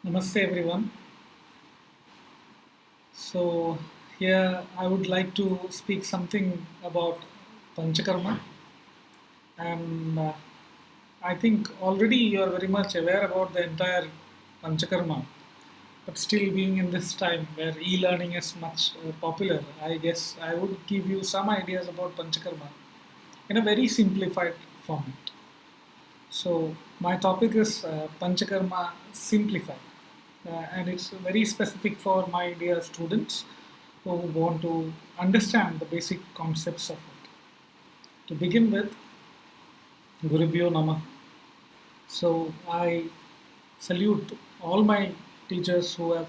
Namaste everyone. So here I would like to speak something about Panchakarma, and I think already you are very much aware about the entire Panchakarma, but still being in this time where e-learning is much popular, I guess I would give you some ideas about Panchakarma in a very simplified format. So my topic is Panchakarma Simplified, and it's very specific for my dear students who want to understand the basic concepts of it. To begin with, Gurubhyo Namah. So I salute all my teachers who have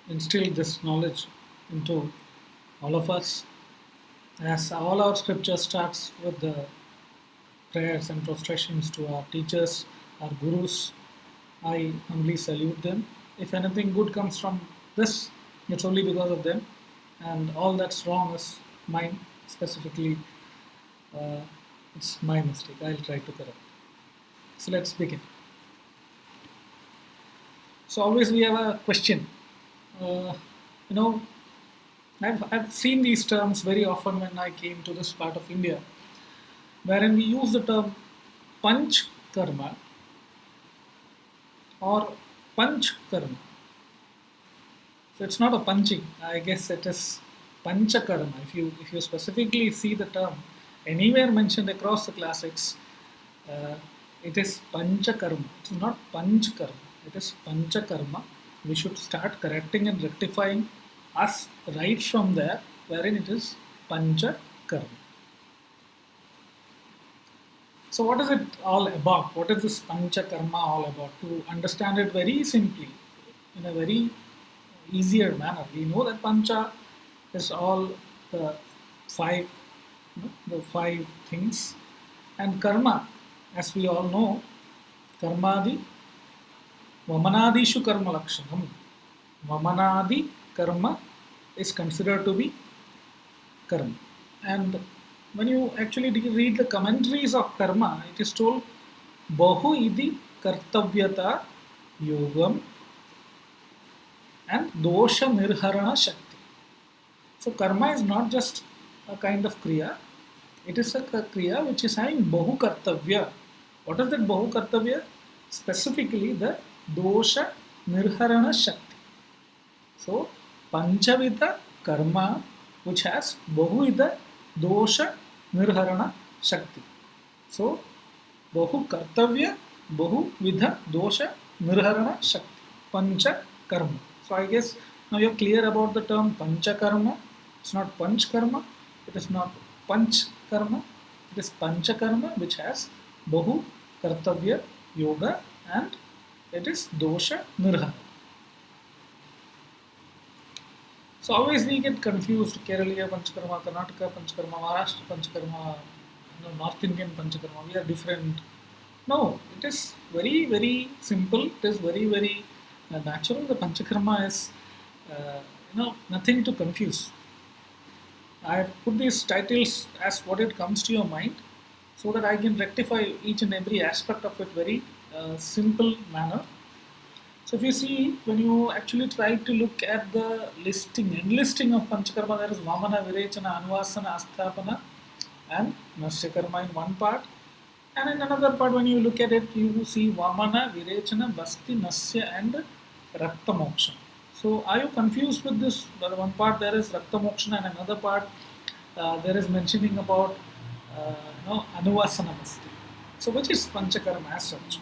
instilled this knowledge into all of us, as all our scripture starts with the prayers and prostrations to our teachers, our gurus. I humbly salute them. If anything good comes from this, it's only because of them, and all that's wrong is mine. Specifically, uh, it's my mistake. I'll try to correct. So let's begin. So always we have a question. Uh, you know, I've seen these terms very often when I came to this part of India, wherein we use the term panch karma or panch karma. So it's not a punching. I guess it is panchakarma. If you specifically see the term anywhere mentioned across the classics, uh, it is panchakarma. It's not panchkarma. It is panchakarma. We should start correcting and rectifying us right from there, wherein it is panchakarma. So what is it all about? What is this panchakarma all about? To understand it very simply, in a very easier manner, we know that pancha is all the five, the five things, and karma, as we all know, karmadi, vamanadishu karma lakshanam. Vamanadi karma is considered to be karma. And when you actually read the commentaries of karma, it is told Bahu idi kartavyata yogam and dosha nirharana shakti. So karma is not just a kind of kriya, it is a kriya which is having Bahu kartavya. What is that Bahu kartavya? Specifically the dosha nirharana shakti. So panchavita karma which has Bahuvida dosha nirharana shakti. So Bahu kartavya, Bahu vidha dosha nirharana shakti. Pancha karma. So I guess now you're clear about the term pancha karma. It's not panch karma. It is not panch karma. It is pancha karma which has Bahu kartavya yoga and it is dosha nirharana. So always we get confused. Kerala Panchakarma, Karnataka Panchakarma, Maharashtra Panchakarma, North Indian Panchakarma. We are different. No, it is very very simple. It is very very natural. The Panchakarma is nothing to confuse. I have put these titles as what it comes to your mind, so that I can rectify each and every aspect of it very simple manner. So if you see, when you actually try to look at the enlisting of Panchakarma, there is Vamana, Virechana, Anuvasana, Asthapana, and Nasyakarma in one part. And in another part, when you look at it, you see Vamana, Virechana, Basti, Nasya, and Rakta Moksha. So are you confused with this? One part there is Rakta Moksha, and another part there is mentioning about Anuvasana Basti. So which is Panchakarma as such?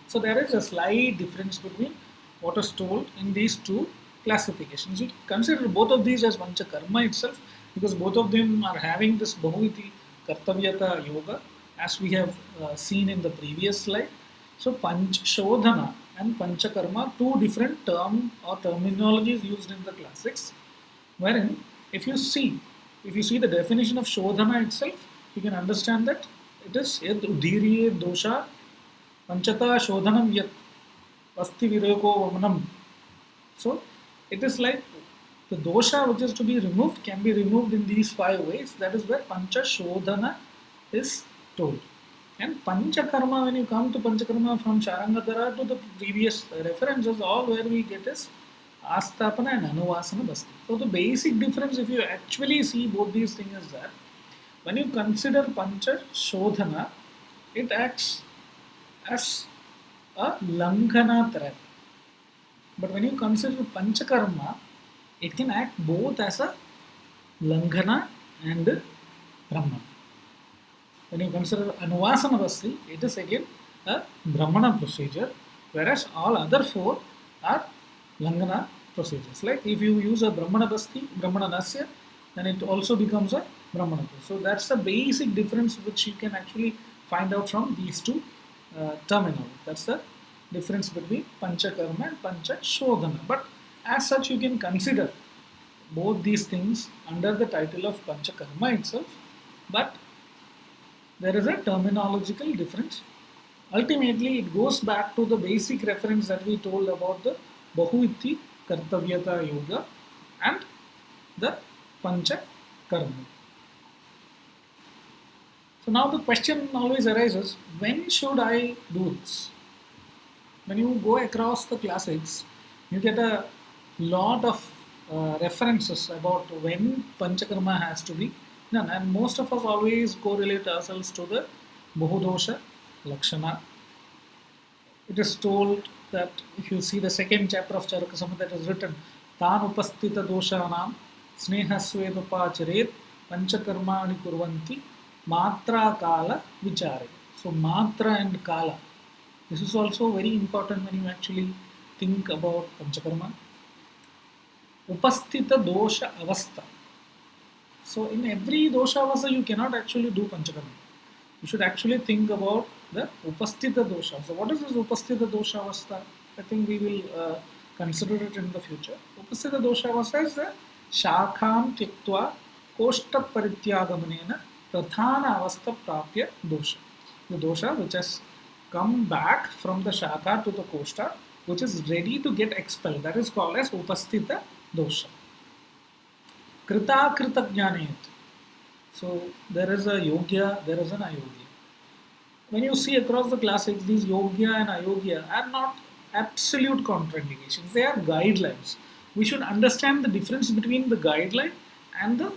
So there is a slight difference between what is told in these two classifications. You consider both of these as Panchakarma itself, because both of them are having this Bahuviti Kartavyata Yoga, as we have seen in the previous slide. So Panchshodhana and Panchakarma, two different terminologies used in the classics, wherein if you see the definition of Shodhana itself, you can understand that it is Yad Udhiriye Dosha Panchata Shodhanam Yat Asti Vireko Vamanam. So it is like the dosha which is to be removed can be removed in these five ways. That is where Pancha Shodhana is told. And Panchakarma, when you come to Panchakarma from Sharangadhara to the previous references, all where we get is Astapana and Anuvasana Basti. So the basic difference, if you actually see both these things, is that when you consider Pancha Shodhana, it acts as a Langhana therapy. But when you consider Panchakarma, it can act both as a Langhana and Brahmana. When you consider Anuvasana Basti, it is again a Brahmana procedure, whereas all other four are Langana procedures. Like if you use a Brahmana Basti, Brahmana Nasya, then it also becomes a Brahmana. So that's the basic difference which you can actually find out from these two terminology. That's the difference between Panchakarma and Pancha Shodhana. But as such, you can consider both these things under the title of Panchakarma itself, but there is a terminological difference. Ultimately, it goes back to the basic reference that we told about the Bahuiti Kartavyata Yoga and the Pancha Karma. So now the question always arises, when should I do this? When you go across the classics, you get a lot of references about when Panchakarma has to be done, and most of us always correlate ourselves to the Bahudosha Lakshana. It is told that if you see the second chapter of Charaka Samhita, it is written, Tan upasthita doshanam snehasvedupacharet panchakarmani kurvanti matra kala vichare. So matra and kala. This is also very important when you actually think about Panchakarma. Upasthita dosha avastha. So in every dosha avastha, you cannot actually do Panchakarma. You should actually think about the Upasthita dosha. So what is this Upasthita dosha avastha? I think we will consider it in the future. Upasthita dosha avastha is the Shakham Tyaktva Koshta Parityagamana Prathana avastha Prapya dosha. The dosha which has come back from the Shakha to the Koshta, which is ready to get expelled. That is called as Upasthita dosha. Krita Krita Jnanayat. So there is a Yogya, there is an Ayogya. When you see across the classics, these Yogya and Ayogya are not absolute contraindications, they are guidelines. We should understand the difference between the guideline and the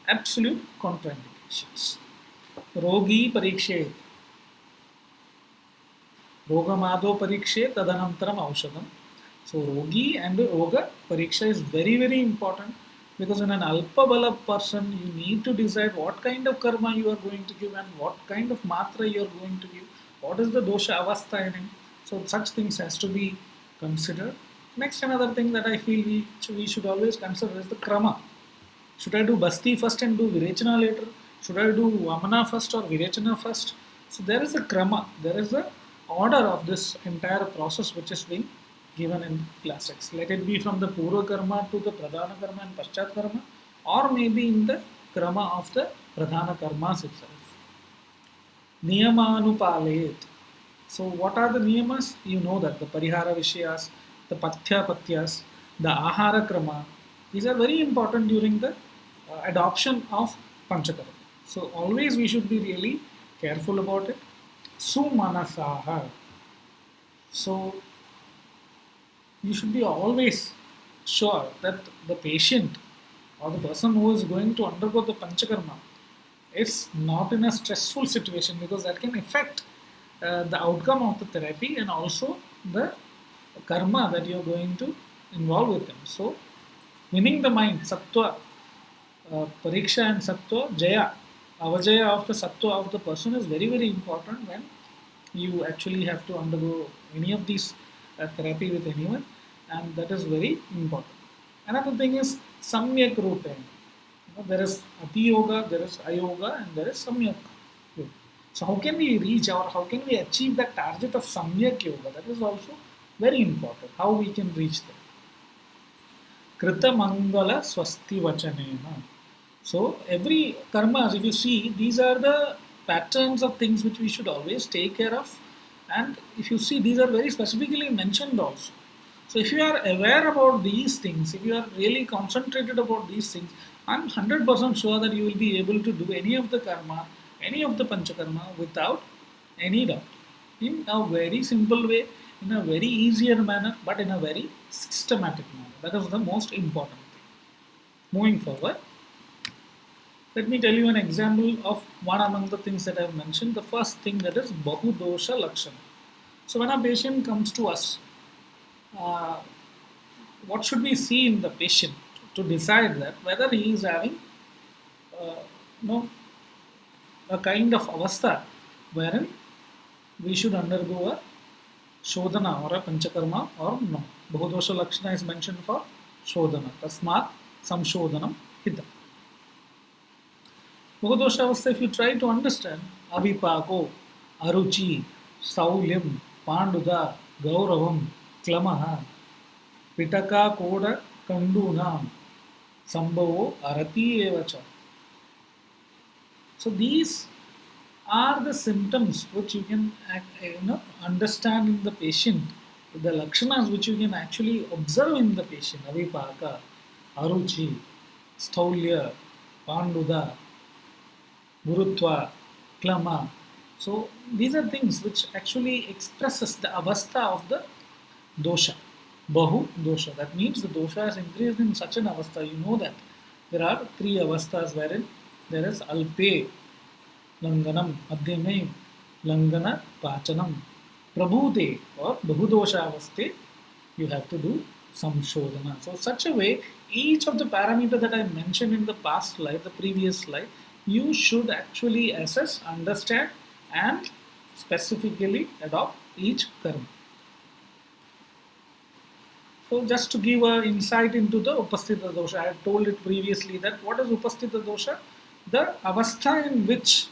absolute contraindications. Rogi Parikshet. Rogamado Parikshe Tadanantaram Aushadam. So Rogi and Roga Pariksha is very, very important. Because in an Alpabala person, you need to decide what kind of karma you are going to give and what kind of matra you are going to give. What is the dosha avastha in him? So such things has to be considered. Next, another thing that I feel we should always consider is the krama. Should I do basti first and do virechana later? Should I do vamana first or virechana first? So there is a krama. There is a order of this entire process which is being given in classics. Let it be from the Purva Karma to the Pradhana Karma and Paschat Karma, or maybe in the Krama of the Pradhana Karmas itself. Niyamanupalayet. So what are the niyamas? You know that the Parihara Vishayas, the Pathya Patyas, the Ahara Krama, these are very important during the adoption of Panchakarma. So always we should be really careful about it. Sumanasaha. So you should be always sure that the patient or the person who is going to undergo the panchakarma is not in a stressful situation, because that can affect the outcome of the therapy and also the karma that you are going to involve with them. So winning the mind, sattva, pariksha and sattva, jaya, avajaya of the sattva of the person is very, very important when you actually have to undergo any of these therapy with anyone, and that is very important. Another thing is samyak rupen. There is ati yoga, there is ayoga, and there is samyak yoga. So how can we reach or how can we achieve the target of samyak yoga? That is also very important. How we can reach there. Krita mangala swasti vachanena. So every karmas, if you see, these are the patterns of things which we should always take care of. And if you see, these are very specifically mentioned also. So if you are aware about these things, if you are really concentrated about these things, I'm 100% sure that you will be able to do any of the karma, any of the panchakarma without any doubt in a very simple way, in a very easier manner, but in a very systematic manner. That is the most important thing. Moving forward, let me tell you an example of one among the things that I have mentioned. The first thing, that is Bahudosha Lakshana. So when a patient comes to us, uh, what should we see in the patient to decide that whether he is having uh, no a kind of avastha wherein we should undergo a shodhana or a panchakarma or no. Bahudosha Lakshana is mentioned for shodhana. Tasmat samshodhanam hita. Bahudosha avastha, if you try to understand, avipako, aruchi, saulyam, panduda, gauravam, klamaha, pitaka koda kandunam, sambhavo arati evacha. So these are the symptoms which you can understand in the patient, the lakshanas which you can actually observe in the patient. Avipaka, aruchi, staulya, panduda, gurutva, klama. So these are things which actually expresses the avastha of the dosha. Bahu dosha. That means the dosha has increased in such an avastha. You know that there are three avasthas wherein there is alpe langanam, madhyame langana pachanam, prabhute or bahudosha avaste. You have to do samshodhana. So such a way, each of the parameter that I mentioned in the past slide, the previous slide, you should actually assess, understand, and specifically adopt each karma. So just to give an insight into the Upasthita dosha, I have told it previously that what is Upasthita dosha? The avastha in which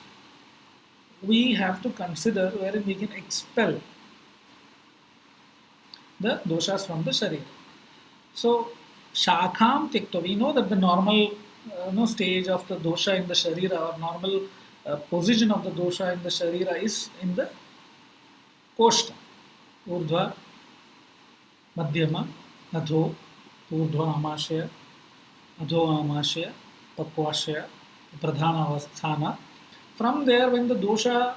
we have to consider wherein we can expel the doshas from the sharira. So shakham tikta, we know that the normal stage of the dosha in the sharira, or normal position of the dosha in the sharira, is in the koshta, urdhva, madhyama, adho, urdhva amashaya, adho amashaya, papvashaya, pradhana avasthana. From there, when the dosha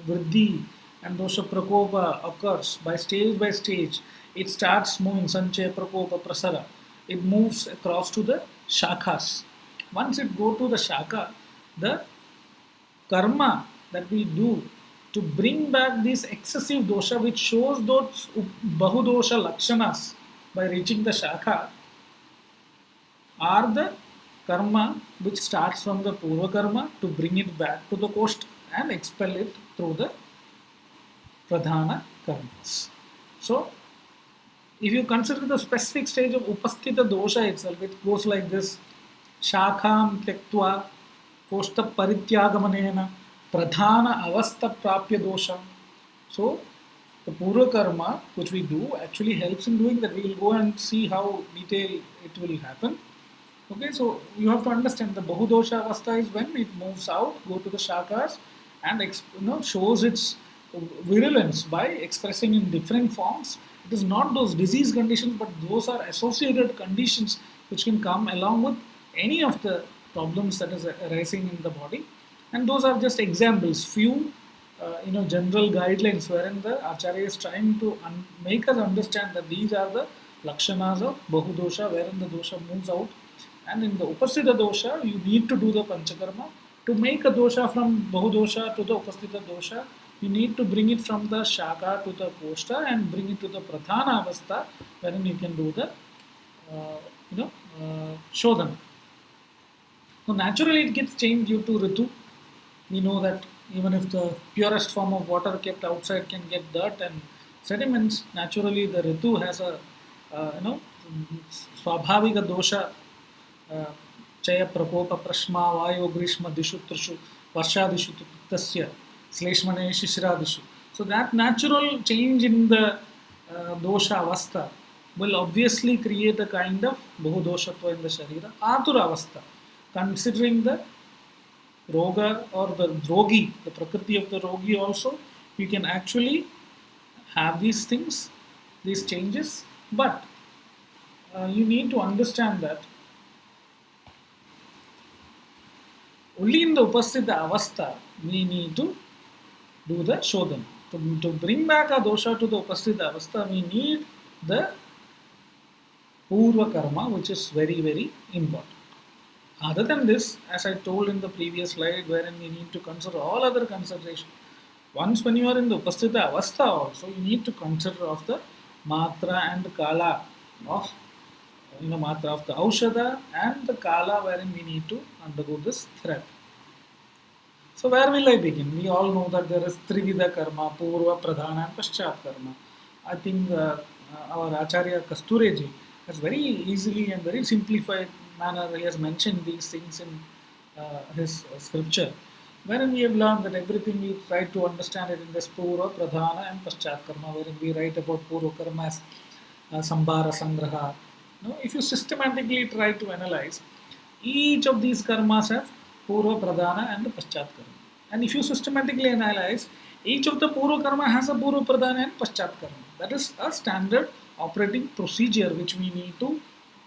vriddhi and dosha prakopa occurs by stage, it starts moving sanchaya, prakopa, prasara. It moves across to the shakhas. Once it go to the shakha, the karma that we do to bring back this excessive dosha, which shows those bahudosha lakshanas by reaching the shakha, are the karma which starts from the purva karma to bring it back to the koshta and expel it through the pradhana karmas. So, if you consider the specific stage of upasthita dosha itself, it goes like this: shakham tyaktva koshta parityagamanena pradhana avastha prapya dosha. So, the purva karma which we do actually helps in doing that. We will go and see how detail it will happen. Okay, so you have to understand the bahudosha avastha is when it moves out, go to the shakas, and shows its virulence by expressing in different forms. It is not those disease conditions, but those are associated conditions which can come along with any of the problems that is arising in the body. And those are just examples, few general guidelines wherein the acharya is trying to make us understand that these are the lakshanas of bahudosha, wherein the dosha moves out. And in the Upasthita dosha, you need to do the panchakarma. To make a dosha from bahudosha to the Upasthita dosha, you need to bring it from the shaka to the koshta and bring it to the pradhana avastha, wherein you can do the shodhana. So naturally it gets changed due to ritu. We know that even if the purest form of water kept outside can get dirt and sediments, naturally the ritu has a swabhavika dosha, चय प्रकोप प्रश्मा वायो ग्रीष्म दिशु त्रिषु वर्षादिषु तस्य श्लेष्मणे शिशिरादिषु. So that natural change in the dosha avastha will obviously create a kind of bahudoshatva in the sharira. Atura avastha, considering the roga or the drogi, the prakriti of the rogi also, you can actually have these things, these changes, but you need to understand that only in the upasthita avastha we need to do the Shodhan. To bring back a dosha to the Upasthita Avastha, we need the Purva Karma, which is very, very important. Other than this, as I told in the previous slide, wherein we need to consider all other considerations. Once when you are in the Upasthita Avastha also, you need to consider of the Matra and Kala of Matra of the Aushadha and the Kala wherein we need to undergo this therapy. So where will I begin? We all know that there is Trivida Karma, Purva, Pradhana and Paschat Karma. I think our Acharya Kastureji has very easily and very simplified manner he has mentioned these things in his scripture, wherein we have learned that everything we try to understand it in this Purva, Pradhana and Paschat Karma, wherein we write about Purva Karma as Sambhara Sangraha. If you systematically try to analyze, each of these karmas have Purva, Pradhana and Paschat Karma. And if you systematically analyze, each of the Purva Karma has a Purva, Pradhana and Paschat Karma. That is a standard operating procedure which we need to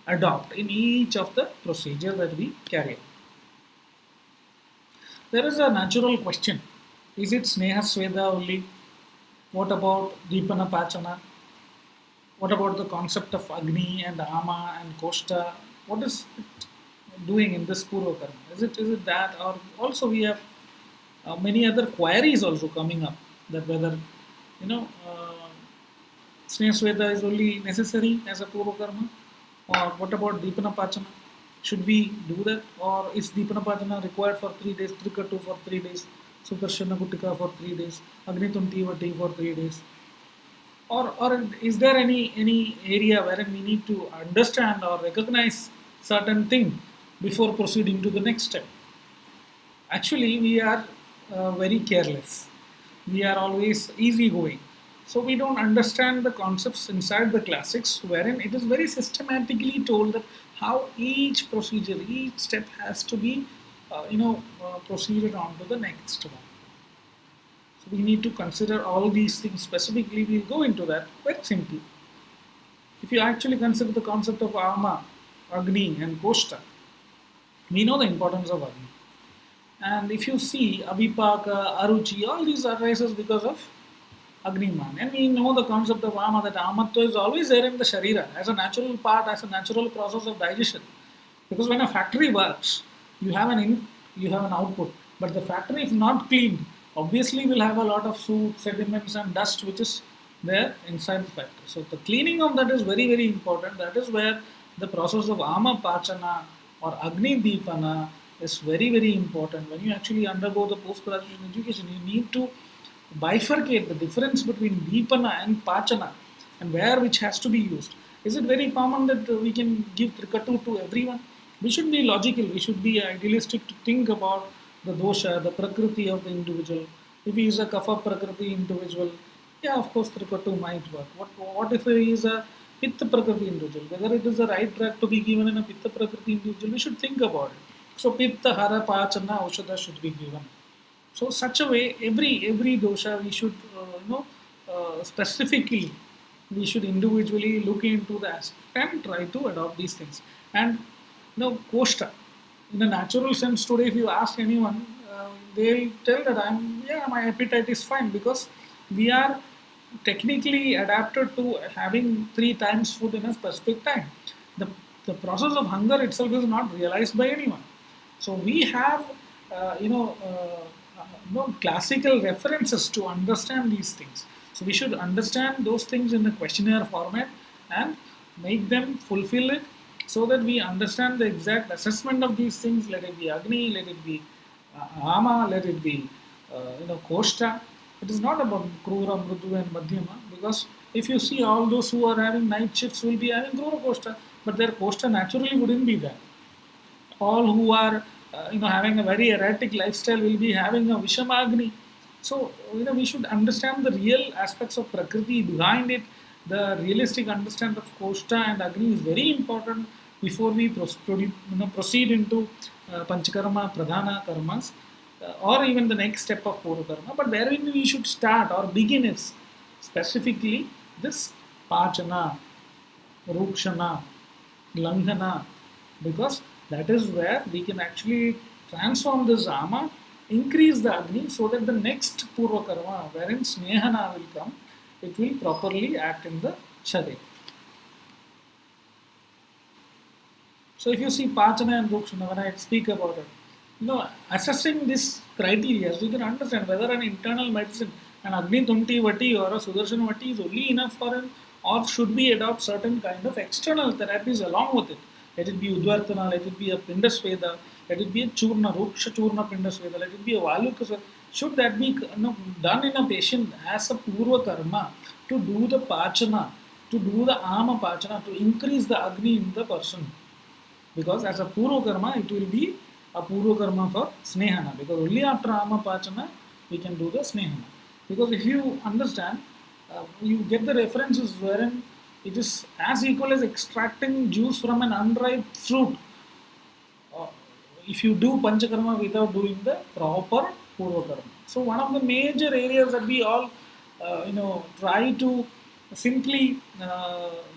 adopt in each of the procedure that we carry out. There is a natural question. Is it Sneha Sweda only? What about Deepana Pachana? What about the concept of Agni and Ama and Koshta? What is it doing in this Purva Karma? Is it that, or also we have many other queries also coming up that whether you know Sneha Sweda is only necessary as a Purva Karma, or what about Deepana Pachana? Should we do that, or is Deepana Pachana required for 3 days, Trikatu for 3 days, Sudarshana Guttika for 3 days, Agni Tuntivati for 3 days? Or is there any area wherein we need to understand or recognize certain thing before proceeding to the next step? Actually, we are very careless. We are always easygoing. So we don't understand the concepts inside the classics, wherein it is very systematically told that how each procedure, each step has to be, proceeded on to the next one. So we need to consider all these things specifically. We'll go into that very simply. If you actually consider the concept of Ama, Agni, and Koshta, we know the importance of Agni. And if you see Abhipaka, Aruchi, all these arises because of Agniman. And we know the concept of Ama, that Amatva is always there in the Sharira as a natural part, as a natural process of digestion. Because when a factory works, you have you have an output. But the factory, if not cleaned, obviously will have a lot of soot, sediments and dust which is there inside the factory. So the cleaning of that is very, very important. That is where the process of Ama Pachana or Agni Deepana is very, very important. When you actually undergo the post-graduation education, you need to bifurcate the difference between Deepana and Pachana and where which has to be used. Is it very common that we can give Trikatu to everyone? We should be logical, we should be idealistic to think about the dosha, the prakriti of the individual. If he is a kapha prakriti individual, yeah, of course Trikatu might work. What if he is a pitta prakriti individual? Whether it is the right drug to be given in a pitta prakriti individual, we should think about it. So pitta, hara, pachana, aushadha should be given. So such a way, every dosha we should, specifically, we should individually look into the aspect and try to adopt these things. And koshta, in a natural sense today, if you ask anyone, they'll tell that my appetite is fine because we are technically adapted to having 3 times food in a specific time. The process of hunger itself is not realized by anyone. So we have, classical references to understand these things. So we should understand those things in the questionnaire format and make them fulfill it so that we understand the exact assessment of these things. Let it be Agni, let it be Ama, let it be Koshta. It is not about Krura, Mrudu and Madhyama, because if you see all those who are having night shifts will be having Krura Koshta, but their Koshta naturally wouldn't be there. All who are having a very erratic lifestyle will be having a Vishamagni. So we should understand the real aspects of Prakriti behind it. The realistic understanding of Koshta and Agni is very important before we proceed into Panchakarma, Pradhana Karmas, or even the next step of Purva Karma. But wherein we should start or begin is specifically this Pachana, Rukshana, Langhana, because that is where we can actually transform this Ama increase the Agni so that the next Purva Karma, wherein Snehana will come, it will properly act in the Sharir. So if you see Pachana and Rukshana, when I speak about it, assessing this criteria, so you can understand whether an internal medicine, an Agni Tunti Vati or a Sudarshan Vati is only enough for an, or should we adopt certain kind of external therapies along with it. Let it be Udvartana, let it be a Pindasveda, let it be a Churna, Ruksha Churna Pindasveda, let it be a Valukasveda. Should that be done in a patient as a Purva Karma to do the Pachana, to do the Ama Pachana, to increase the Agni in the person? Because as a Purva Karma, it will be a Purva Karma for Snehana. Because only after Ama Pachana, we can do the Snehana. Because if you understand, you get the references wherein it is as equal as extracting juice from an unripe fruit. If you do Panchakarma without doing the proper Purva Karma. So one of the major areas that we all, try to simply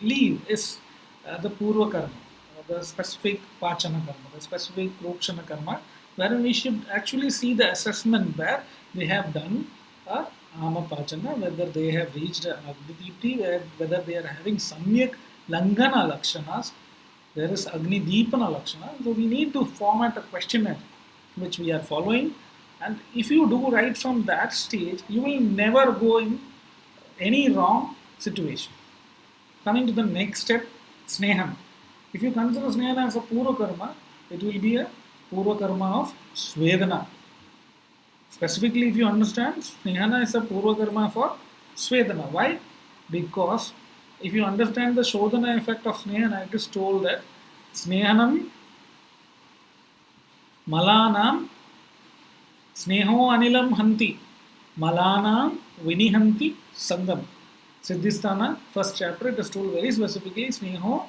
leave is the Purva Karma, the specific Pachana Karma, the specific Rokshana Karma, wherein we should actually see the assessment where they have done a Ama Pachana, whether they have reached Agni, whether they are having Samyak Langana Lakshanas, there is Agni Deepana Lakshana. So we need to format a questionnaire which we are following. And if you do right from that stage, you will never go in any wrong situation. Coming to the next step, Snehana. If you consider Snehana as a Purva Karma, it will be a Purva Karma of Svedana. Specifically, if you understand, Snehana is a Purva Karma for Svedana. Why? Because if you understand the Shodhana effect of Snehana, it is told that Snehanam Malanam Sneho Anilam Hanti Malanam Vinihanti Sangam. Siddhisthana, first chapter, it is told very specifically Sneho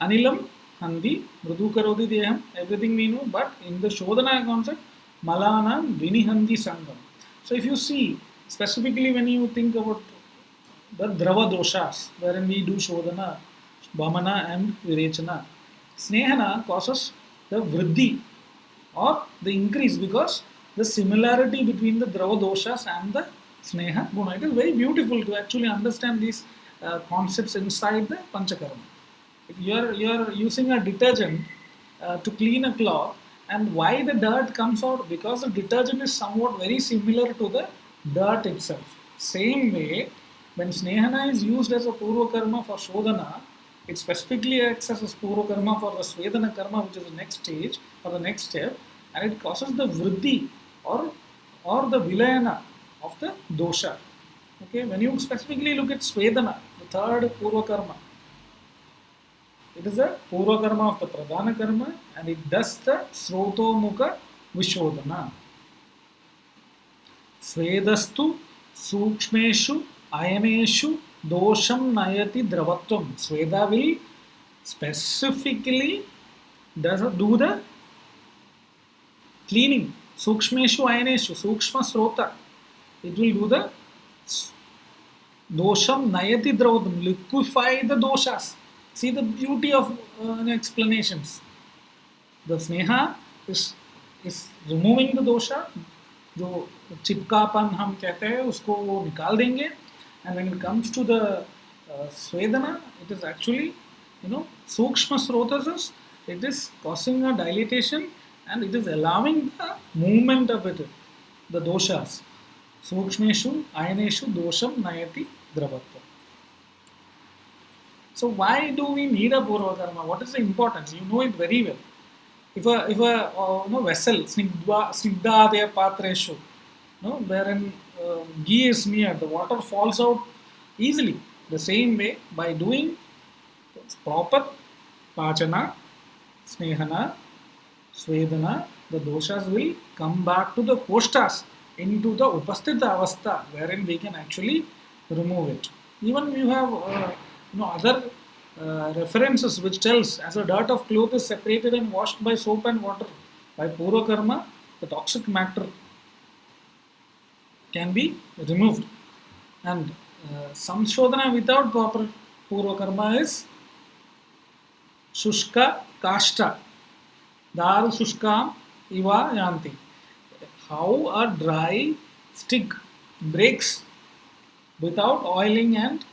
Anilam Hanti Mrudu Karodi Deham, everything we know, but in the Shodhana concept, Malanam Vinihanti Sangam. So if you see, specifically when you think about the Drava Doshas, wherein we do Shodhana, Vamana and Virechana, Snehana causes the Vriddhi or the increase because the similarity between the Drava Doshas and the Sneha Guna. It is very beautiful to actually understand these concepts inside the Panchakarma. If you are using a detergent to clean a cloth, and why the dirt comes out? Because the detergent is somewhat very similar to the dirt itself. Same way, when Snehana is used as a Purva Karma for Shodhana, it specifically acts as a Purva Karma for the Svedana Karma, which is the next stage or the next step, and it causes the Vriddhi or the Vilayana of the Dosha. Okay, when you specifically look at Svedana, the third Purva Karma, it is a Purva Karma of the Pradhana Karma and it does the Srotomukha Vishodhana. Svedastu Sukshmeshu Ayaneshu Dosham Nayati Dravatvam. Sweda will specifically do the cleaning. Sukshmeshu Ayaneshu, Sukshma Srota. It will do the Dosham Nayati Dravatvam, liquefy the doshas. See the beauty of explanations. The Sneha is removing the dosha, जो चिपकापन हम कहते हैं उसको वो निकाल देंगे, and when it comes to the Svedana, it is actually Sukshma Srotasas, it is causing a dilatation and it is allowing the movement of it, the doshas. Sukshmeshu Ayaneshu Dosham Nayati Dravatva. So why do we need a Purva Karma? What is the importance? You know it very well. If a vessel, snigdha patreshu, wherein ghee is smeared, the water falls out easily. The same way, by doing proper pachana, snehana, svedana, the doshas will come back to the koshtas, into the upasthita avastha, wherein we can actually remove it. Even you have other references which tells as a dirt of cloth is separated and washed by soap and water. By Purva Karma, the toxic matter can be removed. And Samshodhana without proper Purva Karma is Shushka Kashta. Daru Shushkam Iva Yanti. how a dry stick breaks without oiling and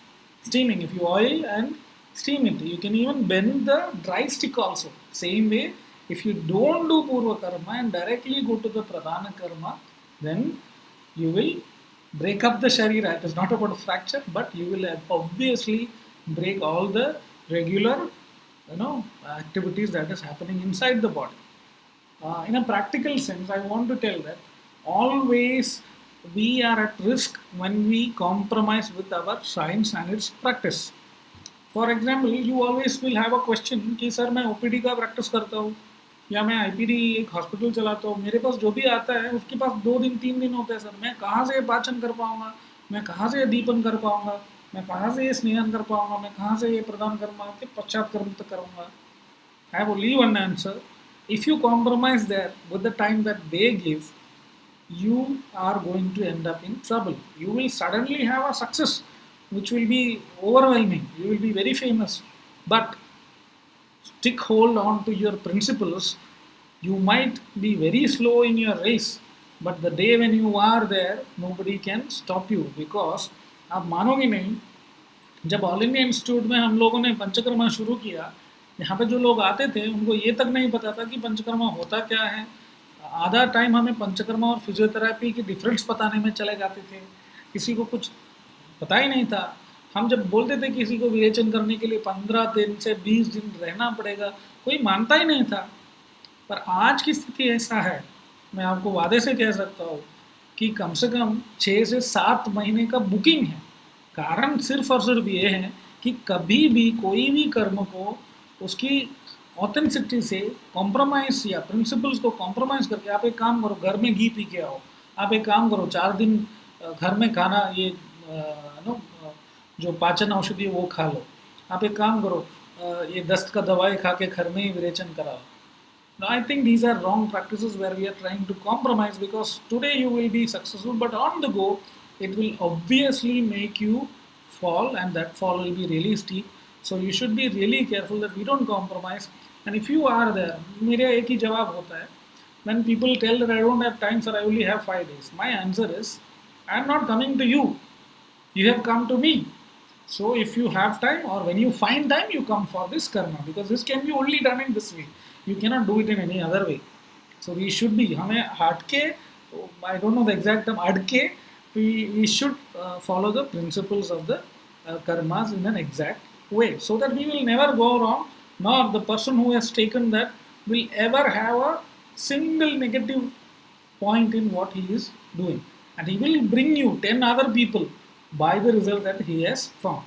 steaming. If you oil and steam it, you can even bend the dry stick also. Same way, if you don't do Purva Karma and directly go to the Pradhana Karma, then you will break up the Sharira. It is not about a fracture, but you will obviously break all the regular activities that is happening inside the body. In a practical sense, I want to tell that always we are at risk when we compromise with our science and its practice. For example you always will have a question कि sir मैं OPD का practice करता हूँ या मैं IPD एक hospital चलाता हूँ, मेरे पास जो भी आता है उसके पास 2 दिन 3 दिन होते हैं, सर मैं कहाँ से पाचन कर पाऊँगा, मैं कहाँ से दीपन कर पाऊँगा, मैं कहाँ से ये स्नेहन कर पाऊँगा, मैं कहाँ से ये प्रदान कर्म के पश्चात कर्म तक करूँगा. I have only one answer. If you compromise there with the time that they give, you are going to end up in trouble. You will suddenly have a success which will be overwhelming. You will be very famous. But stick hold on to your principles. You might be very slow in your race, but the day when you are there, nobody can stop you because आप मानोगे नहीं, जब all India institute में हम लोगों ने पंचकर्मा शुरू किया, यहाँ पे जो लोग आते थे उनको ये तक नहीं पता था कि पंचकर्मा होता क्या है. आधा टाइम हमें पंचकर्मा और फिजियोथेरेपी की डिफरेंस बताने में चले जाते थे, किसी को कुछ पता ही नहीं था. हम जब बोलते थे किसी को विरेचन करने के लिए 15 दिन से 20 दिन रहना पड़ेगा, कोई मानता ही नहीं था. पर आज की स्थिति ऐसा है, मैं आपको वादे से कह सकता हूँ कि कम से कम 6 से 7 महीने का बुकिंग है. कारण सिर्फ और सिर्फ ये है कि कभी भी कोई भी कर्म को उसकी ऑथेंटिसिटी से कॉम्प्रोमाइज़ या प्रिंसिपल्स को कॉम्प्रोमाइज़ करके आप एक काम करो, घर में घी पी के आओ, आप एक काम करो 4 दिन घर में खाना ये जो पाचन औषधि है वो खा लो, आप एक काम करो ये दस्त का दवाई खा के घर में ही विरेचन कराओ. Now, I think these are wrong practices where we are trying to compromise, because today you will be successful, but on the go, it will obviously make you fall, and that fall will be really steep. So you should be really careful that we don't compromise. And if you are there, मेरे एक ही जवाब होता है, when people tell that I don't have time, sir, I only have 5 days. My answer is, I am not coming to you. You have come to me. So if you have time, or when you find time, you come for this karma, because this can be only done in this way. You cannot do it in any other way. So we should be, हमें हट के, I don't know the exact term, हट के, we should follow the principles of the karmas in an exact way, so that we will never go wrong, nor the person who has taken that will ever have a single negative point in what he is doing. And he will bring you 10 other people by the result that he has found.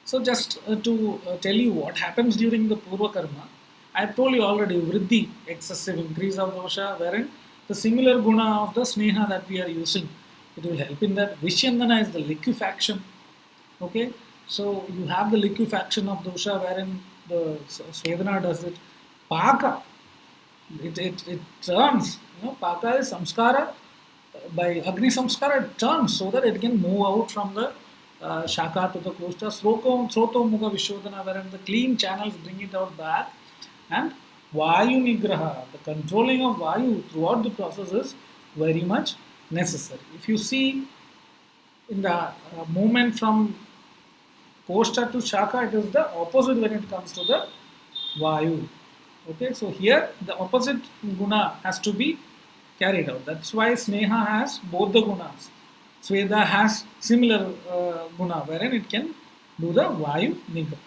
So just to tell you what happens during the Purva Karma, I have told you already, Vriddhi, excessive increase of dosha, wherein the similar guna of the Sneha that we are using, it will help in that. Vishyandana is the liquefaction. Okay, so you have the liquefaction of dosha wherein the Svedana does it. Paka, it turns, Paka is samskara, by Agni samskara it turns so that it can move out from the Shaka to the Kosta. Sroto Mukha Vishodhana, wherein the clean channels bring it out back. And Vayu Nigraha, the controlling of Vayu throughout the process is very much necessary. If you see in the movement from Kosta to Shaka, it is the opposite when it comes to the Vayu. Okay, so here the opposite guna has to be carried out. That's why Sneha has both the gunas. Sweda has similar guna wherein it can do the Vayu Nigraha.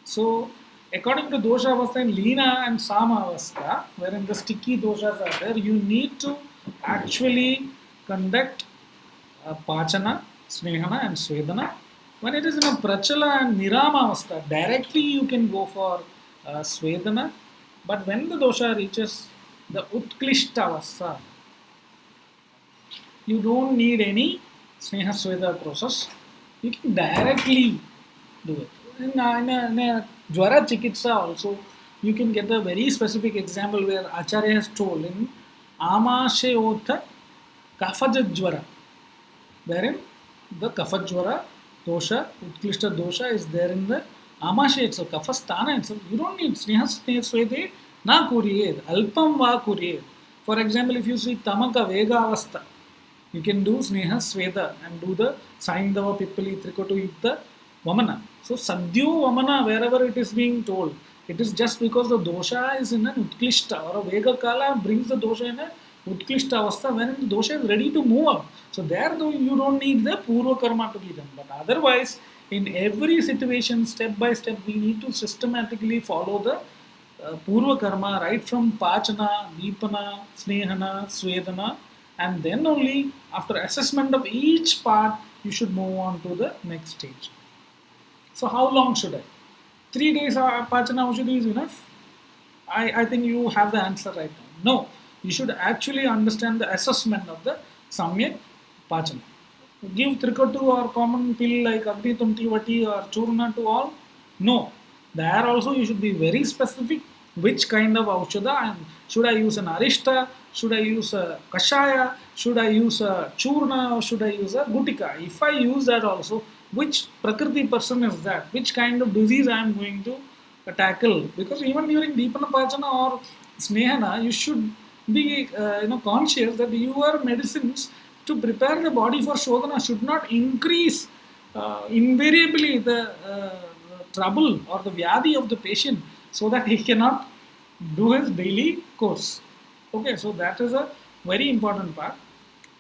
So according to dosha avastha in Leena and Sama avastha, wherein the sticky doshas are there, you need to actually conduct Pachana, Snehana and Svedana. When it is in a Prachala and Nirama avastha, directly you can go for Svedana. But when the dosha reaches the Utklishta avastha, you don't need any Sneha Sweda process. You can directly do it. In a Jwara Chikitsa also, you can get a very specific example where Acharya has told in Amashayotha Kafajat Jwara, wherein the Kafajwara dosha, Utklishta dosha is there in the Amashay itself, Kafasthana itself. You don't need Sneha Swede, na kuriyed, Alpam va kuriyed. For example, if you see Tamaka Vega Avastha, you can do Sneha Sveda and do the Saindava Pippali Trikotu Yukta Vamana. So Sadhyo Vamana, wherever it is being told, it is just because the dosha is in an Utklishta, or a Vega Kala brings the dosha in a Utklishta Avastha when the dosha is ready to move out. So there though you don't need the Purva Karma to be done. But otherwise, in every situation, step by step, we need to systematically follow the Purva Karma right from Pachana, Deepana, Snehana, Swedana, and then only after assessment of each part, you should move on to the next stage. So how long should I? 3 days Pachana Aushadhi is enough? I think you have the answer right now. No, you should actually understand the assessment of the Samyak Pachana. Give Trikotu or common pill like Agni Tumti Vati or Churna to all? No. There also you should be very specific which kind of Aushadha, and should I use an Arishta, should I use a Kashaya, should I use a Churna, or should I use a Gutika? If I use that also, which Prakriti person is that? Which kind of disease I am going to tackle? Because even during Deepana Pachana or Snehana, you should be conscious that your medicines to prepare the body for Shodhana should not increase invariably the trouble or the vyadi of the patient, so that he cannot do his daily course. Okay, so that is a very important part.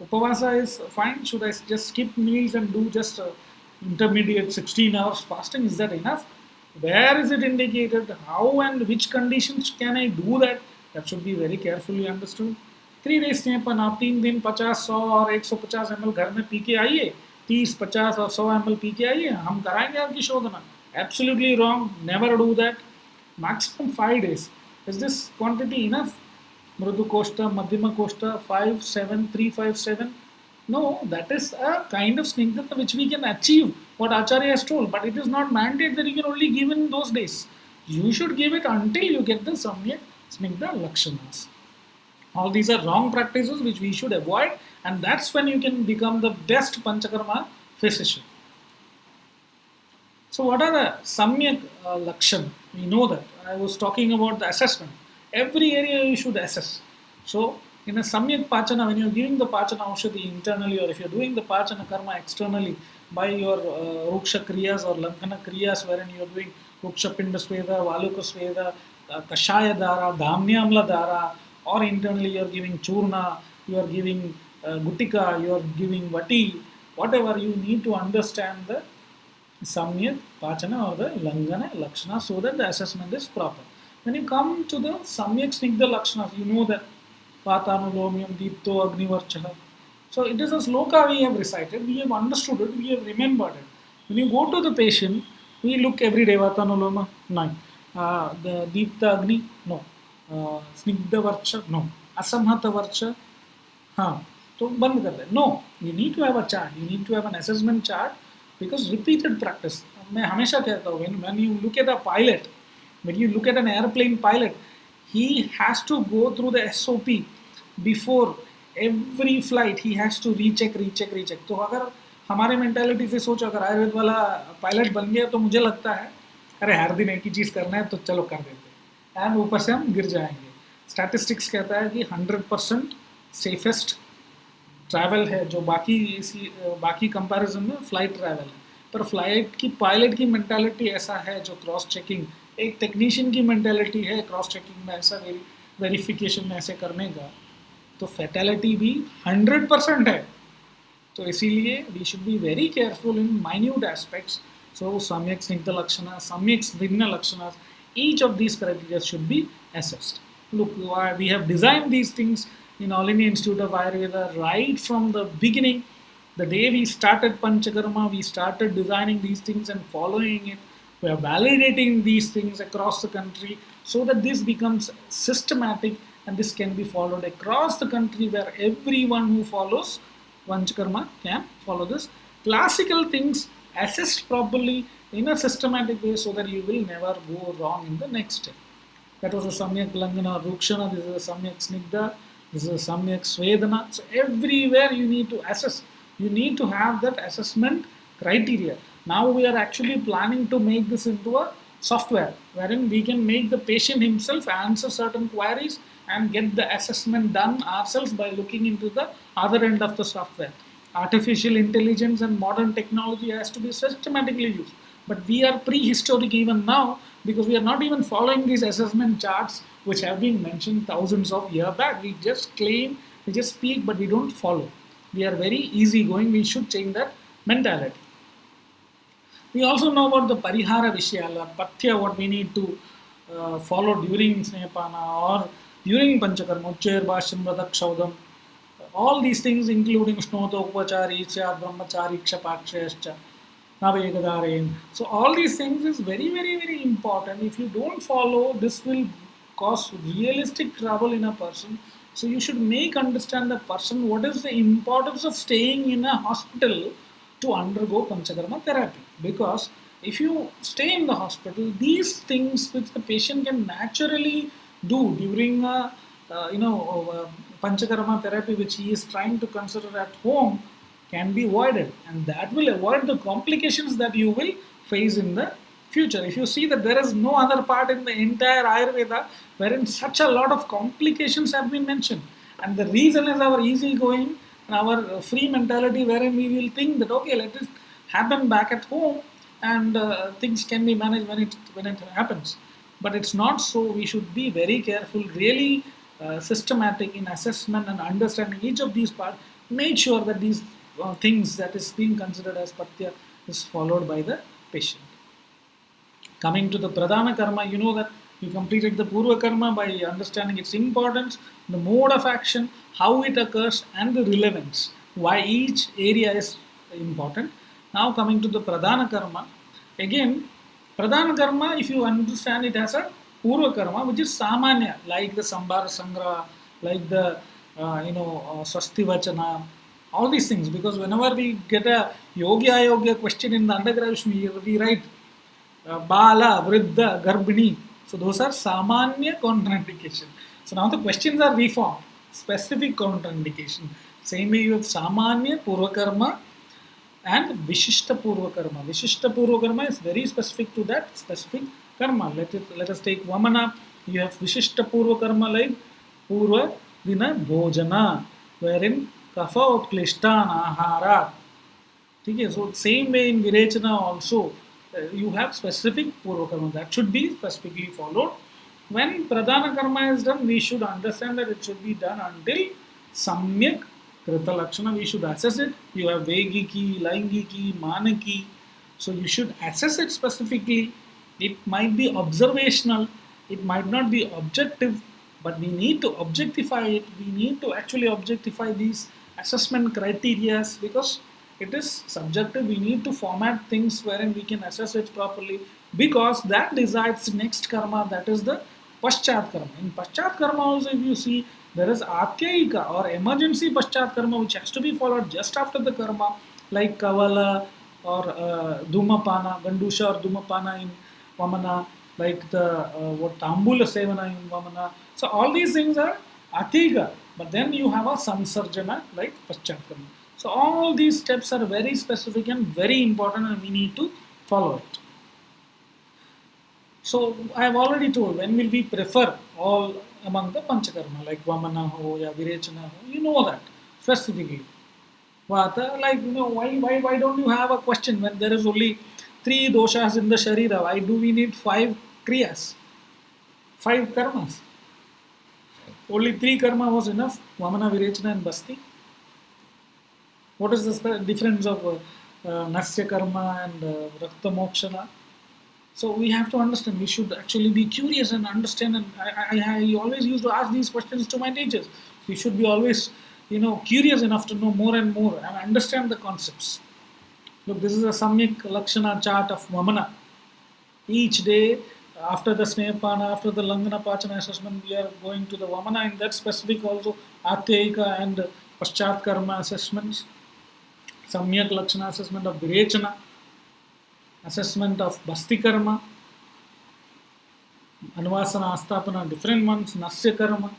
Upavasa is fine. Should I just skip meals and do just intermediate 16 hours fasting? Is that enough? Where is it indicated? How and which conditions can I do that? That should be very carefully understood. 3 days स्नेहपन आप 3 दिन 50, 100 और 150 ml घर में P के आइए, 30, 50 और 100 ml P के आइए, हम कराएंगे आपकी शोधना. Absolutely wrong. Never do that. Maximum 5 days. Is this quantity enough? Mrudu Koshta, Madhyama Koshta, 5, 7, 3, 5, 7. No, that is a kind of snigdhata which we can achieve, what Acharya has told, but it is not mandated that you can only give in those days. You should give it until you get the Samyak Snigdha Lakshanas. All these are wrong practices which we should avoid, and that's when you can become the best Panchakarma physician. So what are the Samyak Lakshan? We know that. I was talking about the assessment. Every area you should assess. So in a Samyak Pachana, when you're giving the Pachana Aushadhi internally, or if you're doing the Pachana Karma externally by your Ruksha Kriyas or Langhana Kriyas, wherein you're doing Ruksha Pinda Sveda, Valuka Sveda, Kashaya Dara, Dhamnyamla Dara, or internally you're giving Churna, you're giving Gutika, you're giving Vati, whatever, you need to understand the Samyak Pachana or the Langana Lakshana so that the assessment is proper. When you come to the Samyak Snigdha Lakshanas, you know that Patanulomium Deepto Agnivarchaha. So it is a sloka we have recited, we have understood it, we have remembered it. When you go to the patient, we look every day, Vatanuloma, no. The Deepta Agni, no. Snigdha Varcha, no. Asamhata Varcha, हाँ तो बंद कर दे. No, you need to have a chart, you need to have an assessment chart, because repeated practice. मैं हमेशा कहता हूँ, when you look at a pilot, when you look at an airplane pilot, he has to go through the SOP before every flight. He has to recheck. तो अगर हमारे mentality से सोचो, अगर आयुर्वेद वाला पायलट बन गया तो मुझे लगता है अरे हर दिन एक ही चीज़ करना है तो चलो कर देते हैं, एंड ऊपर से हम गिर जाएंगे. स्टैटिस्टिक्स कहता है कि 100% सेफेस्ट ट्रैवल है जो बाकी कंपैरिजन में फ्लाइट ट्रैवल है. पर फ्लाइट की पायलट की मेंटालिटी ऐसा है, जो क्रॉस चेकिंग, एक टेक्नीशियन की मेंटालिटी है क्रॉस चेकिंग में ऐसा वेरिफिकेशन में ऐसे करने का, तो फैटेलिटी भी 100% है. तो इसीलिए we should be very careful in minute aspects. So सम्यक स्निग्ध लक्षण, सम्यक स्निग्ध लक्षण, each of these criteria should be assessed. Look, we have designed these things in All India Institute of Ayurveda right from the beginning. The day we started Panchakarma, we started designing these things and following it. We are validating these things across the country so that this becomes systematic and this can be followed across the country, where everyone who follows Panchakarma can follow this. Classical things assessed properly in a systematic way so that you will never go wrong in the next step. That was a Samyak Langana Rukshana, this is a Samyak Snigdha, this is a Samyak Swedana. So everywhere you need to assess. You need to have that assessment criteria. Now we are actually planning to make this into a software wherein we can make the patient himself answer certain queries and get the assessment done ourselves by looking into the other end of the software. Artificial intelligence and modern technology has to be systematically used. But we are prehistoric even now because we are not even following these assessment charts which have been mentioned thousands of years back. We just claim, we just speak, but we don't follow. We are very easygoing. We should change that mentality. We also know about the Parihara Vishayala, Pathya, what we need to follow during Snehapana or during Panchakarma, Uchchair, Bhasham, Vadak, Shaudam. All these things, including Shnota, Upachari, Syad, Brahmachari, Kshapakshayascha, Navegadarein. So, all these things is very, very, very important. If you don't follow, this will cause realistic trouble in a person. So, you should make understand the person what is the importance of staying in a hospital to undergo panchakarma therapy, because if you stay in the hospital, these things which the patient can naturally do during a panchakarma therapy which he is trying to consider at home can be avoided, and that will avoid the complications that you will face in the future. If you see that there is no other part in the entire Ayurveda wherein such a lot of complications have been mentioned, and the reason is our easygoing and our free mentality, wherein we will think that okay, let it happen back at home, and things can be managed when it happens. But it's not so. We should be very careful, really systematic in assessment and understanding each of these parts. Make sure that these things that is being considered as patya is followed by the patient. Coming to the pradhana karma, you know that you completed the purva karma by understanding its importance, the mode of action, how it occurs, and the relevance, why each area is important. Now coming to the pradhana karma, again, pradhana karma, if you understand it as a purva karma, which is samanya, like the sambhara sangra, like the swasti vachana, all these things. Because whenever we get a yogi ayogya question in the undergraduate, we write Bala, Vriddha, Garbhini. So those are Samanya contraindication. So now the questions are reformed. Specific contraindication. Same way you have Samanya, Purvakarma and Vishishta Purvakarma. Vishishta Purvakarma is very specific to that specific karma. Let us take Vamana. You have Vishishta Purvakarma like Purva Dina Bhojana, wherein Kapha Utklishtan Ahara. Okay, so same way in Virechana also you have specific purva karma that should be specifically followed. When pradhana karma is done, we should understand that it should be done until samyak krita lakshana. We should assess it. You have vegiki, laingiki, manaki. So you should assess it specifically. It might be observational. It might not be objective, but we need to objectify it. We need to actually objectify these assessment criteria because it is subjective. We need to format things wherein we can assess it properly, because that decides the next karma, that is the paschat karma. In paschat karma also, if you see, there is atyayika or emergency paschat karma which has to be followed just after the karma, like kavala or dhumapana, gandusha or dhumapana in vamana, like the what tambula sevana in vamana. So all these things are atyayika, but then you have a samsarjana like paschat karma. So all these steps are very specific and very important, and we need to follow it. So I have already told when will we prefer all among the panchakarma like Vamana ho ya Virechana ho, you know that specifically. Vata, like why don't you have a question when there is only 3 doshas in the sharira? Why do we need 5 kriyas, 5 karmas? Only 3 karma was enough, Vamana, Virechana and Basti. What is the difference of Nasya Karma and Rakta Mokshana? So we have to understand. We should actually be curious and understand. And I always used to ask these questions to my teachers. We should be always, curious enough to know more and more and understand the concepts. Look, this is a Samyak Lakshana chart of Vamana. Each day, after the Snehapana, after the Langana Pachana assessment, we are going to the Vamana. In that specific also, Atyayika and Paschat Karma assessments. Samyak Lakshana assessment of Virechana, assessment of Basti Karma, Anuvasana, Astapana, different ones, Nasya Karma.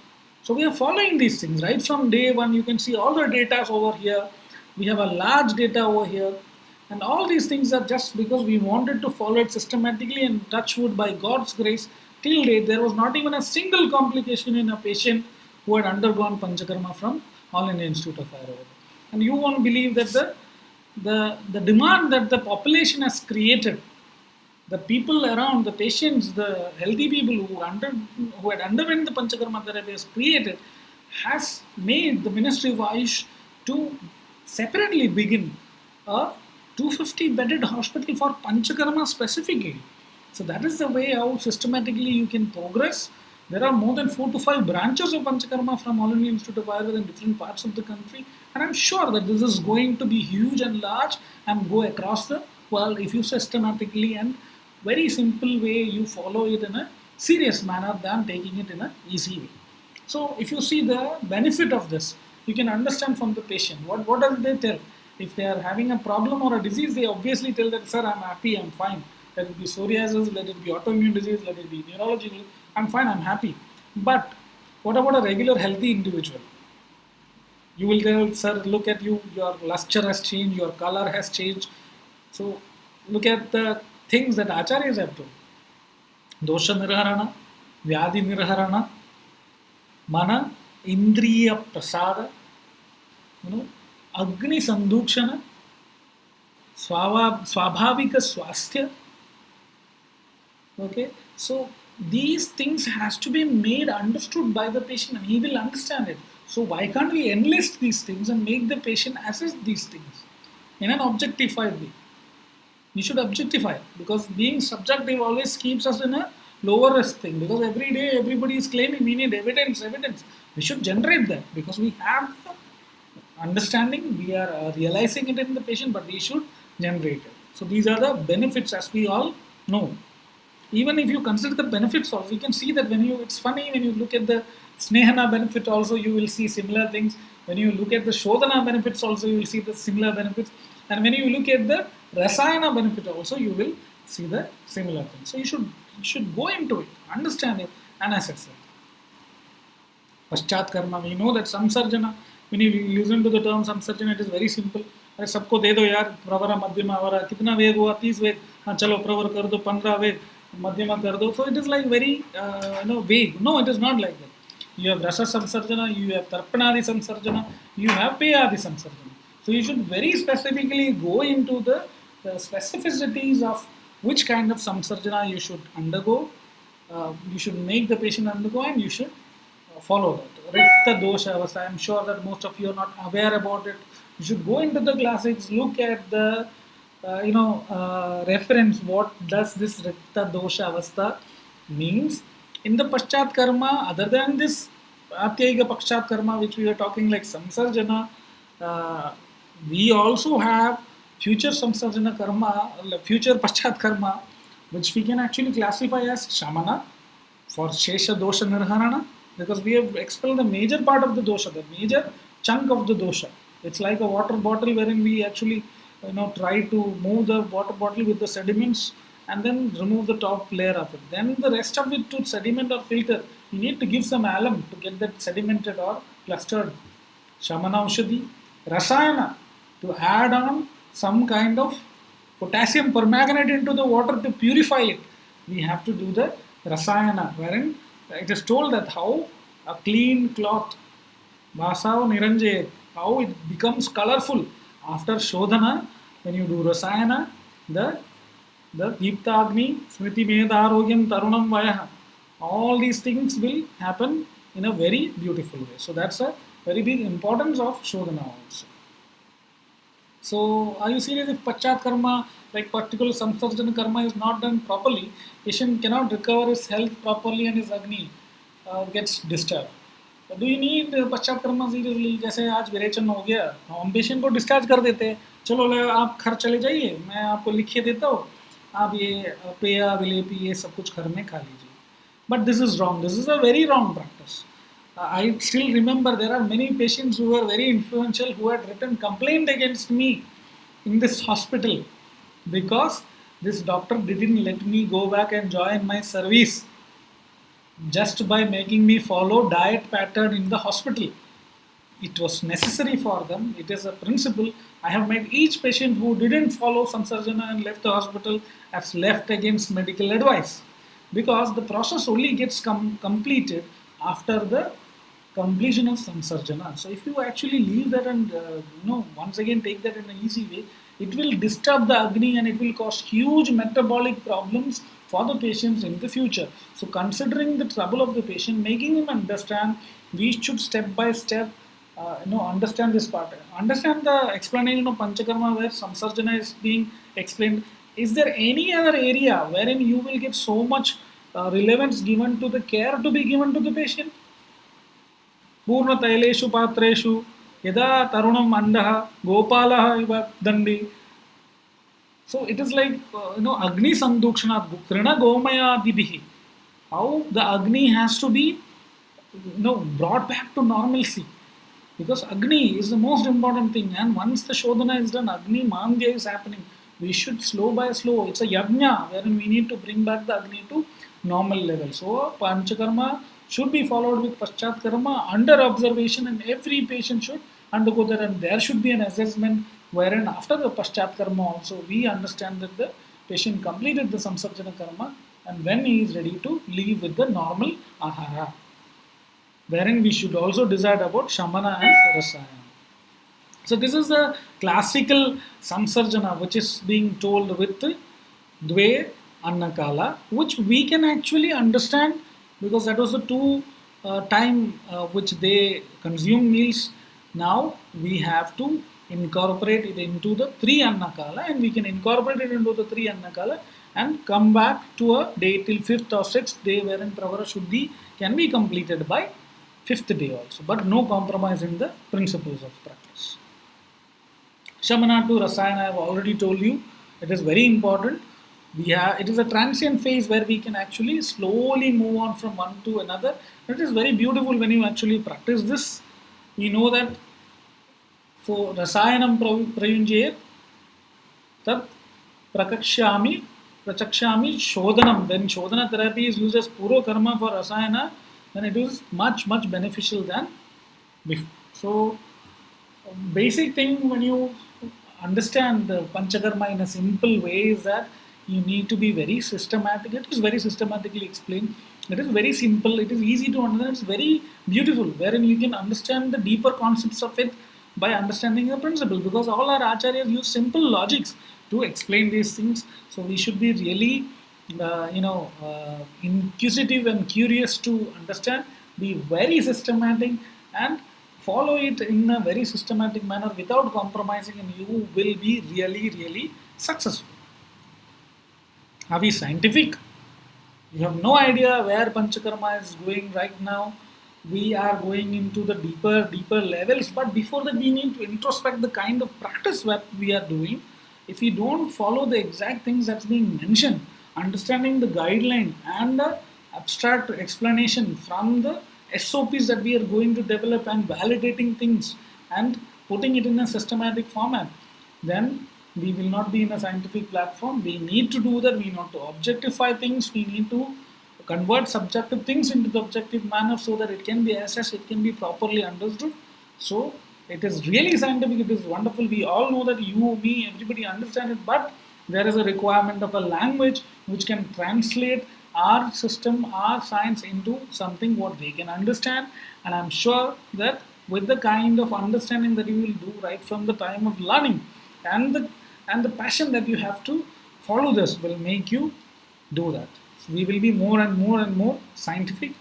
So we are following these things right from day one. You can see all the data over here. We have a large data over here. And all these things are just because we wanted to follow it systematically, and touch wood by God's grace, till date, there was not even a single complication in a patient who had undergone Panchakarma from All India Institute of Ayurveda. And you won't believe that the demand that the population has created, the people around, the patients, the healthy people who had underwent the Panchakarma therapy has created, has made the Ministry of Ayush to separately begin a 250 bedded hospital for Panchakarma specifically. So that is the way how systematically you can progress. There are more than 4 to 5 branches of Panchakarma from All India Institute of Ayurveda in different parts of the country, and I'm sure that this is going to be huge and large and go across the world if you systematically and very simple way you follow it in a serious manner than taking it in a easy way. So if you see the benefit of this, you can understand from the patient. What does they tell? If they are having a problem or a disease, they obviously tell that, sir, I'm happy, I'm fine. Let it be psoriasis, let it be autoimmune disease, let it be neurological, I'm fine, I'm happy. But what about a regular healthy individual? You will tell, sir, look at you, your luster has changed, your color has changed. So look at the things that acharyas have told. Dosha nirharana, vyadi nirharana, mana, indriya prasada, agni sandukshana, swabhavika swasthya. Okay, so these things has to be made understood by the patient and he will understand it. So why can't we enlist these things and make the patient assess these things in an objectified way? We should objectify, because being subjective always keeps us in a lower risk thing, because every day everybody is claiming we need evidence. We should generate that because we have understanding, we are realizing it in the patient, but we should generate it. So these are the benefits, as we all know. Even if you consider the benefits also, you can see that it's funny when you look at the Snehana benefit also, you will see similar things. When you look at the Shodhana benefits also, you will see the similar benefits. And when you look at the Rasayana benefit also, you will see the similar things. So you should go into it, understand it, and assess it. Paschat karma, we know that samsarjana, when you listen to the term samsarjana, it is very simple. अरे सबको दे दो यार, प्रवरा मध्यमा अवरा कितना वेग हुआ, 30 वेग, हाँ चलो प्रवर कर दो 15 वेग, मध्यमा कर दो. So it is like very vague. No, it is not like that. You have rasa samsarjana, you have tarpanadi samsarjana, you have peyadi samsarjana. So you should very specifically go into the specificities of which kind of samsarjana you should undergo. You should make the patient undergo, and you should follow that. Ritta dosha avastha. I am sure that most of you are not aware about it. You should go into the classics, look at the reference. What does this Ritta dosha avastha means? In the Paschat karma, other than this Atyaiga Paschat karma, which we are talking like samsarjana, we also have future samsarjana karma, future Paschat karma, which we can actually classify as shamana for shesha dosha nirharana, because we have expelled the major part of the dosha, the major chunk of the dosha. It's like a water bottle wherein we actually try to move the water bottle with the sediments and then remove the top layer of it. Then the rest of it to sediment or filter, you need to give some alum to get that sedimented or clustered. Shamana Aushadhi. Rasayana, to add on some kind of potassium permanganate into the water to purify it. We have to do the Rasayana, wherein it is told that how a clean cloth, Vasav Niranje, how it becomes colorful after Shodhana. When you do Rasayana, the Deeptagni, Smriti Medarogyam Tarunam Vayaha, all these things will happen in a very beautiful way. So that's a very big importance of Shodhana also. So are you serious? If Paschat karma, like particular samsarjana karma, is not done properly, patient cannot recover his health properly and his Agni gets disturbed. Do you need पश्चात Karma seriously? जैसे आज विरेचन हो गया, हम patient को discharge कर देते हैं, चलो आप घर चले जाइए, मैं आपको लिखिए देता हूँ, आप ये पेया विलेपी ये सब कुछ घर में खा लीजिए. But this is wrong. This is a very wrong practice. I still remember there are many patients who were very influential who had written complaint against me in this hospital because this doctor didn't let me go back and join my service just by making me follow diet pattern in the hospital. It was necessary for them. It is a principle. I have made each patient who didn't follow samsarjana and left the hospital as left against medical advice. because the process only gets completed after the completion of samsarjana. So if you actually leave that and once again take that in an easy way, it will disturb the agni and it will cause huge metabolic problems for the patients in the future. So considering the trouble of the patient, making him understand, we should step by step understand this part. Understand the explanation of Panchakarma where Samsarjana is being explained. Is there any other area wherein you will get so much relevance given to the care to be given to the patient? Purna Taileshu Patreshu Yada Tarunam Andaha Gopalaha Iva Dandi. So it is like Agni Sandukshana Trina Gomaya Dibihi. How the Agni has to be brought back to normalcy. Because Agni is the most important thing, and once the Shodhana is done, Agni Mandya is happening. We should slow by slow. It's a yajna wherein we need to bring back the Agni to normal level. So Panchakarma should be followed with Paschat Karma under observation, and every patient should undergo that. And there should be an assessment wherein after the Paschat Karma also we understand that the patient completed the Samsarjana Karma and when he is ready to leave with the normal Ahara, wherein we should also decide about Shamana and Rasayana. So this is the classical Samsarjana which is being told with Dve Annakala, which we can actually understand because that was the two time which they consume meals. Now we have to incorporate it into the three Annakala, and we can incorporate it into the three Annakala and come back to a day till 5th or 6th day wherein Pravara Shuddhi can be completed by 5th day also, but no compromise in the principles of practice. Shamana to Rasayana, I have already told you, it is very important. It is a transient phase where we can actually slowly move on from one to another. It is very beautiful when you actually practice this. We know that for Rasayanam Prayunjayet, Tat Prakakshami Shodhanam. When Shodhana therapy is used as Puro Karma for Rasayana, then it is much beneficial than before. So, basic thing when you understand the Panchakarma in a simple way is that you need to be very systematic. It is very systematically explained. It is very simple. It is easy to understand. It's very beautiful, wherein you can understand the deeper concepts of it by understanding the principle. Because all our acharyas use simple logics to explain these things. So we should be really, inquisitive and curious to understand. Be very systematic and follow it in a very systematic manner without compromising, and you will be really successful. Are we scientific? You have no idea where Panchakarma is going right now. We are going into the deeper levels, but before that, we need to introspect the kind of practice that we are doing. If we don't follow the exact things that's being mentioned, understanding the guideline and the abstract explanation from the SOPs that we are going to develop and validating things and putting it in a systematic format, then we will not be in a scientific platform. We need to do that. We need to objectify things. We need to convert subjective things into the objective manner so that it can be assessed, it can be properly understood. So it is really scientific. It is wonderful. We all know that you, me, everybody understand it, but there is a requirement of a language which can translate our system, our science into something what they can understand. And I'm sure that with the kind of understanding that you will do right from the time of learning and the passion that you have to follow this will make you do that. So we will be more and more scientific,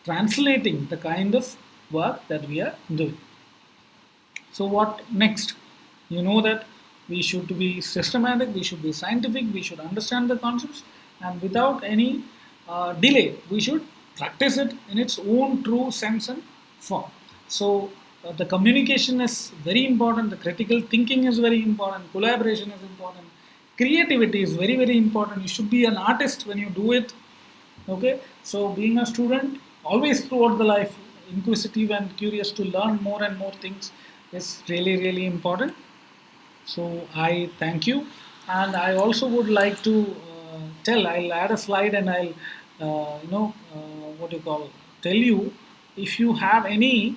translating the kind of work that we are doing. So what next? You know that we should be systematic, we should be scientific, we should understand the concepts, and without any delay, we should practice it in its own true sense and form. So the communication is very important, the critical thinking is very important, collaboration is important, creativity is very important. You should be an artist when you do it. Okay, so being a student, always throughout the life, inquisitive and curious to learn more and more things is really important. So I thank you, and I also would like to I'll add a slide and I'll tell you if you have any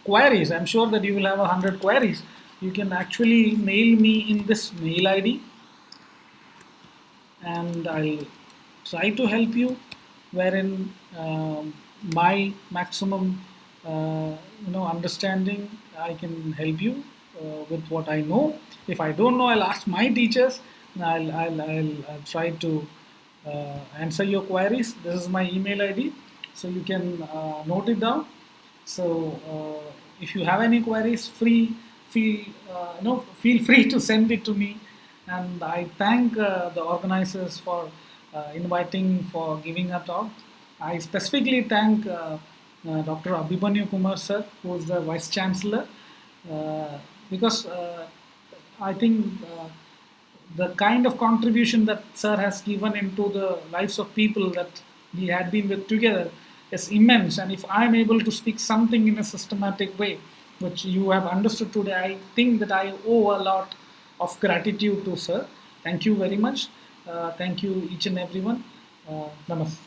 queries. I'm sure that you will have 100 queries. You can actually mail me in this mail ID, and I'll try to help you wherein my maximum understanding, I can help you with what I know. If I don't know, I'll ask my teachers, and I'll try to answer your queries. This is my email ID, so you can note it down. So if you have any queries, feel free to send it to me. And I thank the organizers for inviting for giving a talk. I specifically thank Dr. Abhimanyu Kumar sir, who is the Vice Chancellor, because I think the kind of contribution that sir has given into the lives of people that he had been with together is immense. And if I'm able to speak something in a systematic way, which you have understood today, I think that I owe a lot of gratitude to sir. Thank you very much. Thank you each and everyone. Namaste.